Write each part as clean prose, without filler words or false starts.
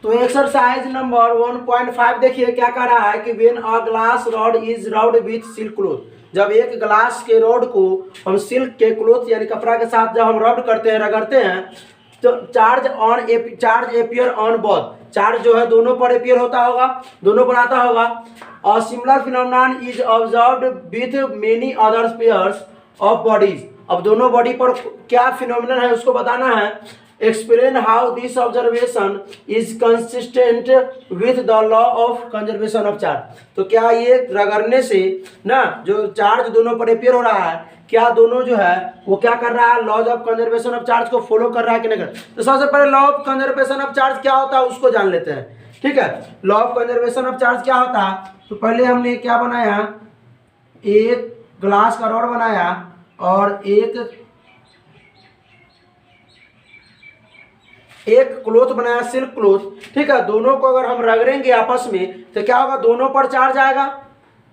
तो exercise number 1.5 देखिए क्या कह रहा है कि when a glass rod is rubbed with silk cloth, जब एक ग्लास के रॉड को हम सिल्क के क्लॉथ यानी कपड़ा के साथ जब हम रब करते हैं, रगड़ते हैं, तो charge appear on both, charge जो है दोनों पर एपियर होता होगा, दोनों पर आता होगा। A similar phenomenon is observed with many other pairs of bodies, अब दोनों बॉडी पर क्या फिनोमेनन है उसको बताना है। Explain how this observation is consistent with the law of conservation of charge, तो क्या ये रगड़ने से ना जो चार्ज दोनों पर एपियर हो रहा है, क्या दोनों जो है वो क्या कर रहा है, laws of conservation of charge को फॉलो कर रहा है कि नहीं कर। तो सबसे पहले law of conservation of charge क्या होता है उसको जान लेते हैं। ठीक है, law of conservation of charge क्या होता है, तो पहले हमने क्या बनाया, एक ग्लास का रॉड बनाया और एक क्लॉथ बनाया, सिल्क क्लॉथ। ठीक है, दोनों को अगर हम रगड़ेंगे आपस में तो क्या होगा, दोनों पर चार्ज आएगा,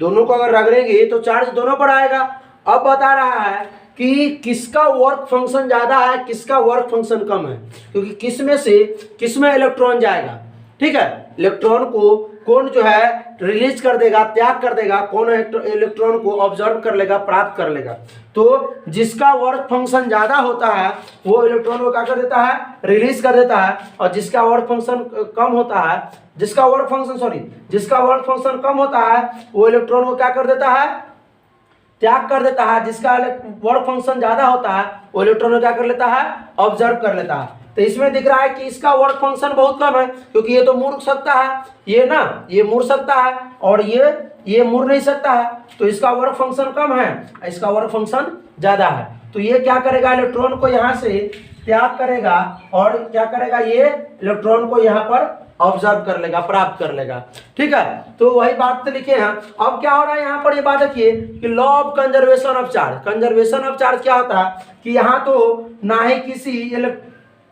दोनों को अगर रगड़ेंगे तो चार्ज दोनों पर आएगा। अब बता रहा है कि किसका वर्क फंक्शन ज्यादा है, किसका वर्क फंक्शन कम है, क्योंकि किसमें इलेक्ट्रॉन जाएगा। ठीक है, इलेक्ट्रॉन को कौन जो है रिलीज कर देगा, त्याग कर देगा, कौन इलेक्ट्रॉन को ऑब्जर्व कर लेगा, प्राप्त कर लेगा। तो जिसका वर्क फंक्शन ज्यादा होता है वो इलेक्ट्रॉन को क्या कर देता है, रिलीज कर देता है, और जिसका वर्क फंक्शन कम होता है, जिसका वर्क फंक्शन कम होता है वो इलेक्ट्रॉन को क्या कर देता है, त्याग कर देता है। जिसका वर्क फंक्शन ज्यादा होता है वो इलेक्ट्रॉन को क्या कर लेता है, ऑब्जर्व कर लेता है। तो इसमें दिख रहा है कि इसका वर्क फंक्शन बहुत कम है, क्योंकि ये तो मुड़ सकता है, ये मुड़ सकता है और ये मुड़ नहीं सकता है, तो इसका वर्क फंक्शन कम है, इसका वर्क फंक्शन ज्यादा है। तो ये क्या करेगा, इलेक्ट्रॉन को यहाँ से त्याग करेगा और क्या करेगा, ये इलेक्ट्रॉन को यहाँ पर ऑब्जर्व कर लेगा, प्राप्त कर लेगा। ठीक है, तो वही बात तो लिखे हैं। अब क्या हो रहा है यहाँ पर, ये बात देखिए कि law of conservation of charge. Conservation of charge क्या होता है कि यहाँ तो ना ही किसी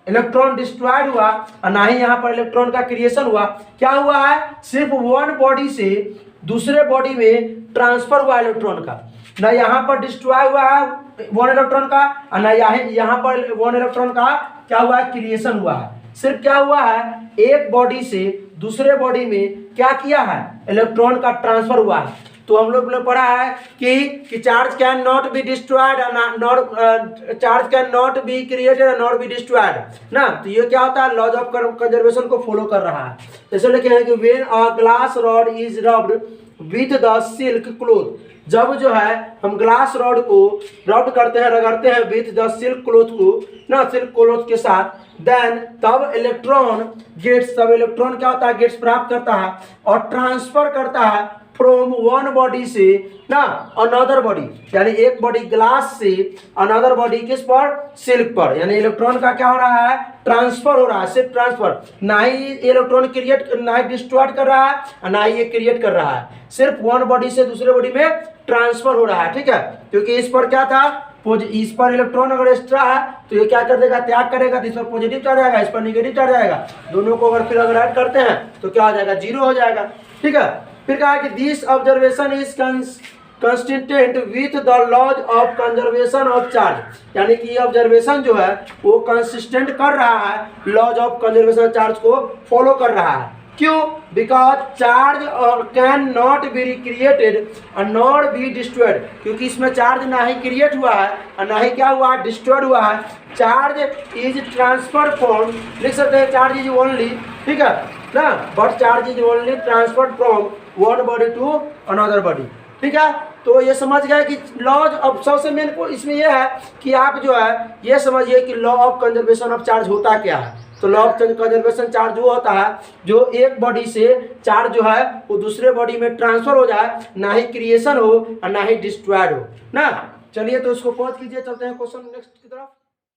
इलेक्ट्रॉन डिस्ट्रॉयड हुआ और ना ही यहाँ पर इलेक्ट्रॉन का क्रिएशन हुआ। क्या हुआ है, सिर्फ वन बॉडी से दूसरे बॉडी में ट्रांसफर हुआ इलेक्ट्रॉन का, ना यहाँ पर डिस्ट्रॉय हुआ है वन इलेक्ट्रॉन का और ना यहाँ पर वन इलेक्ट्रॉन का क्या हुआ है, क्रिएशन हुआ है। सिर्फ क्या हुआ है, एक बॉडी से दूसरे बॉडी में क्या किया है, इलेक्ट्रॉन का ट्रांसफर हुआ है। तो हम लोग ने पढ़ा है कि charge can not be destroyed, charge can not be created and not be destroyed ना। तो ये क्या होता है, लॉज ऑफ कंजर्वेशन को फॉलो कर रहा है। जैसे लिखे हैं कि when a glass rod is rubbed with the silk cloth, जब जो है हम ग्लास रॉड को रब करते हैं, रगड़ते हैं विथ द सिल्क क्लॉथ को ना, सिल्क क्लॉथ के साथ, देन तब इलेक्ट्रॉन क्या होता है, गेट्स प्राप्त करता है और ट्रांसफर करता है फ्रॉम वन बॉडी से ना अनदर बॉडी, यानी एक बॉडी ग्लास से अनदर बॉडी किस पर, सिल्क पर, यानी इलेक्ट्रॉन का क्या हो रहा है, ट्रांसफर हो रहा है, सिर्फ ट्रांसफर, ना ही इलेक्ट्रॉन क्रिएट, ना ही डिस्ट्रॉय कर रहा है और ना ही ये क्रिएट कर रहा है, सिर्फ वन बॉडी से दूसरे बॉडी में ट्रांसफर हो रहा है। ठीक है, क्योंकि इस पर क्या था, इस पर इलेक्ट्रॉन अगर एक्स्ट्रा है तो ये क्या कर देगा, त्याग करेगा, तो इस पर पॉजिटिव चार्ज आएगा, इस पर निगेटिव चार्ज आएगा, दोनों को अगर फिर ऐड करते हैं तो क्या हो जाएगा, जीरो हो जाएगा। ठीक है, फिर कहा कि this observation is consistent with the laws of conservation of charge, यानी कि ऑब्जर्वेशन जो है वो कंसिस्टेंट कर रहा है, लॉज ऑफ कंजर्वेशन चार्ज को फॉलो कर रहा है। क्यों, because charge can not be recreated और नॉट बी डिस्ट्रॉयड, क्योंकि इसमें चार्ज ना ही क्रिएट हुआ है और ना ही क्या हुआ, डिस्ट्रॉयड हुआ है। चार्ज इज ट्रांसफर फ्रॉम, लिख सकते हैं चार्ज इज ओनली, ठीक है ना, but charge is only transferred from one body to another body. ठीक है, तो ये समझ गए कि लॉज ऑफ, सबसे मेन को इसमें यह है कि आप जो है ये समझिए कि law of conservation of charge होता क्या है। तो लॉ ऑफ कंजर्वेशन चार्ज वो होता है जो एक बॉडी से चार्ज जो है वो दूसरे बॉडी में ट्रांसफर हो जाए, ना ही क्रिएशन हो और ना ही डिस्ट्रॉयड हो ना। चलिए तो इसको पॉज कीजिए, चलते हैं क्वेश्चन नेक्स्ट की तरफ।